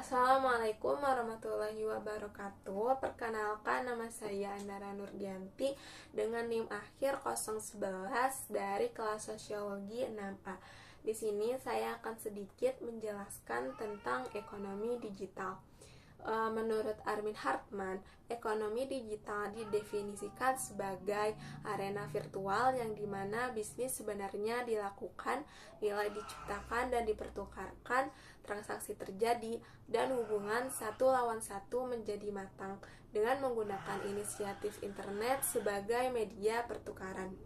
Assalamualaikum warahmatullahi wabarakatuh. Perkenalkan, nama saya Andara Nurdianti dengan NIM akhir 011 dari kelas Sosiologi 6A. Di sini saya akan sedikit menjelaskan tentang ekonomi digital. Menurut Armin Hartman, ekonomi digital didefinisikan sebagai arena virtual yang dimana bisnis sebenarnya dilakukan, nilai diciptakan dan dipertukarkan, transaksi terjadi, dan hubungan satu lawan satu menjadi matang dengan menggunakan inisiatif internet sebagai media pertukaran.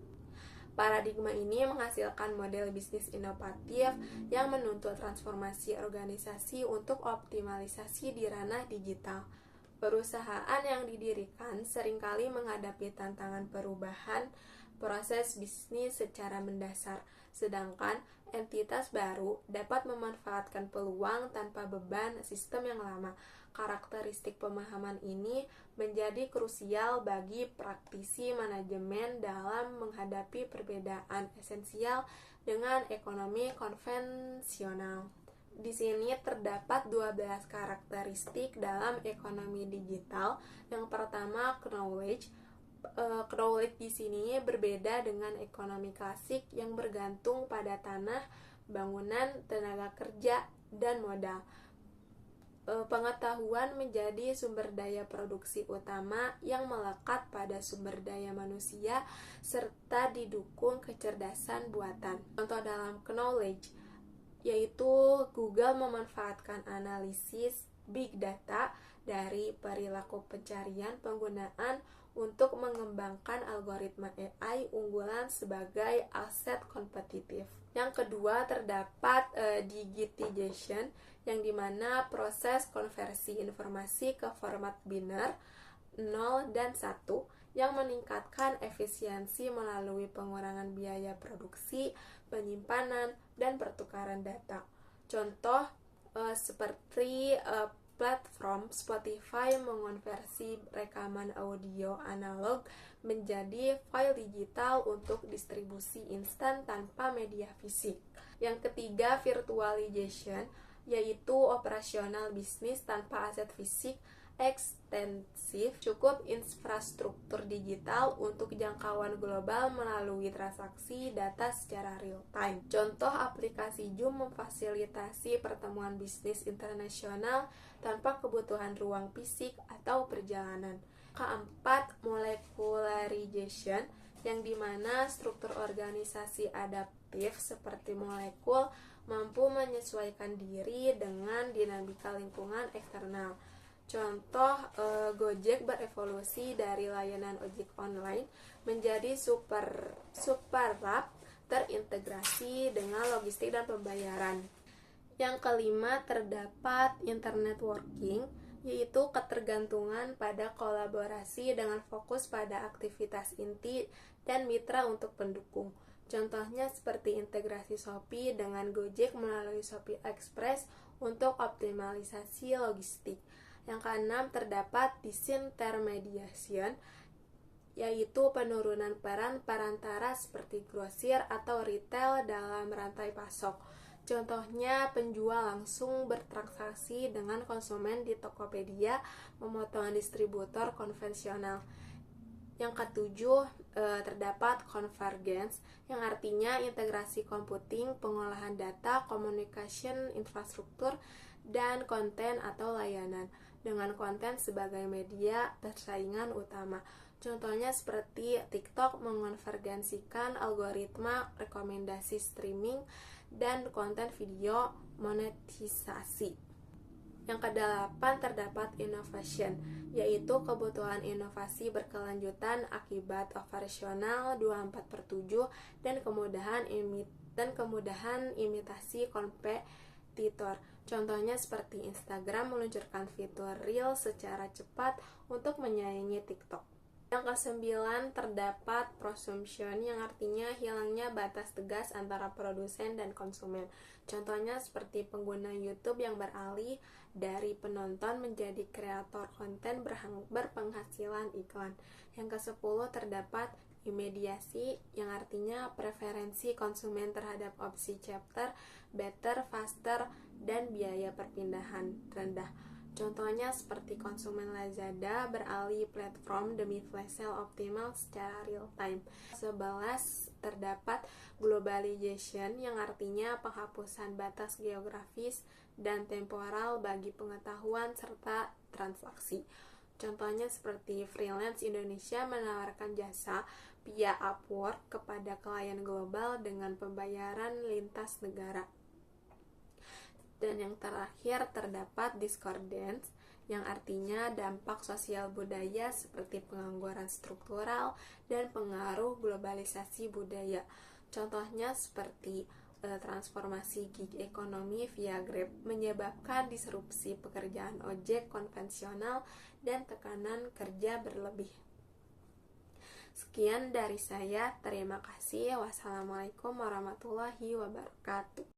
Paradigma ini menghasilkan model bisnis inovatif yang menuntut transformasi organisasi untuk optimalisasi di ranah digital. Perusahaan yang didirikan seringkali menghadapi tantangan perubahan proses bisnis secara mendasar, sedangkan entitas baru dapat memanfaatkan peluang tanpa beban sistem yang lama. Karakteristik pemahaman ini menjadi krusial bagi praktisi manajemen dalam menghadapi perbedaan esensial dengan ekonomi konvensional. Di sini terdapat 12 karakteristik dalam ekonomi digital. Yang pertama, knowledge. Knowledge di sini berbeda dengan ekonomi klasik yang bergantung pada tanah, bangunan, tenaga kerja, dan modal. Pengetahuan menjadi sumber daya produksi utama yang melekat pada sumber daya manusia serta didukung kecerdasan buatan. Contoh dalam knowledge yaitu Google memanfaatkan analisis big data dari perilaku pencarian penggunaan untuk mengembangkan algoritma AI unggulan sebagai aset kompetitif. Yang kedua, terdapat digitization, yang dimana proses konversi informasi ke format biner 0 dan 1 yang meningkatkan efisiensi melalui pengurangan biaya produksi, penyimpanan, dan pertukaran data. Contoh seperti platform Spotify mengonversi rekaman audio analog menjadi file digital untuk distribusi instan tanpa media fisik. Yang ketiga, virtualization, yaitu operasional bisnis tanpa aset fisik ekstensif, cukup infrastruktur digital untuk jangkauan global melalui transaksi data secara real time. Contoh aplikasi Zoom memfasilitasi pertemuan bisnis internasional tanpa kebutuhan ruang fisik atau perjalanan. Keempat, molecularization, yang dimana struktur organisasi adaptif seperti molekul mampu menyesuaikan diri dengan dinamika lingkungan eksternal. Contoh, Gojek berevolusi dari layanan ojek online menjadi super app terintegrasi dengan logistik dan pembayaran. Yang kelima, terdapat internet working, yaitu ketergantungan pada kolaborasi dengan fokus pada aktivitas inti dan mitra untuk pendukung. Contohnya seperti integrasi Shopee dengan Gojek melalui Shopee Express untuk optimalisasi logistik. Yang keenam, terdapat disintermediation, yaitu penurunan peran perantara seperti grosir atau retail dalam rantai pasok. Contohnya, penjual langsung bertransaksi dengan konsumen di Tokopedia, memotong distributor konvensional. Yang ketujuh, terdapat convergence, yang artinya integrasi computing, pengolahan data, communication infrastruktur, dan konten atau layanan dengan konten sebagai media persaingan utama. Contohnya seperti TikTok mengonvergensikan algoritma rekomendasi streaming dan konten video monetisasi. Yang kedelapan, terdapat innovation, yaitu kebutuhan inovasi berkelanjutan akibat operasional 24/7 dan kemudahan imitasi kompetitor. Contohnya seperti Instagram meluncurkan fitur Reels secara cepat untuk menyaingi TikTok. Yang kesembilan, terdapat prosumption, yang artinya hilangnya batas tegas antara produsen dan konsumen. Contohnya seperti pengguna YouTube yang beralih dari penonton menjadi kreator konten berpenghasilan iklan. Yang kesepuluh, terdapat immediacy, yang artinya preferensi konsumen terhadap opsi chapter, better, faster, dan biaya perpindahan rendah. Contohnya seperti konsumen Lazada beralih platform demi flash sale optimal secara real time. 11. Terdapat globalization yang artinya penghapusan batas geografis dan temporal bagi pengetahuan serta transaksi. Contohnya seperti freelance Indonesia menawarkan jasa via Upwork kepada klien global dengan pembayaran lintas negara. Dan yang terakhir terdapat discordance yang artinya dampak sosial budaya seperti pengangguran struktural dan pengaruh globalisasi budaya. Contohnya seperti transformasi gig ekonomi via Grab menyebabkan disrupsi pekerjaan ojek konvensional dan tekanan kerja berlebih. Sekian dari saya, terima kasih. Wassalamualaikum warahmatullahi wabarakatuh.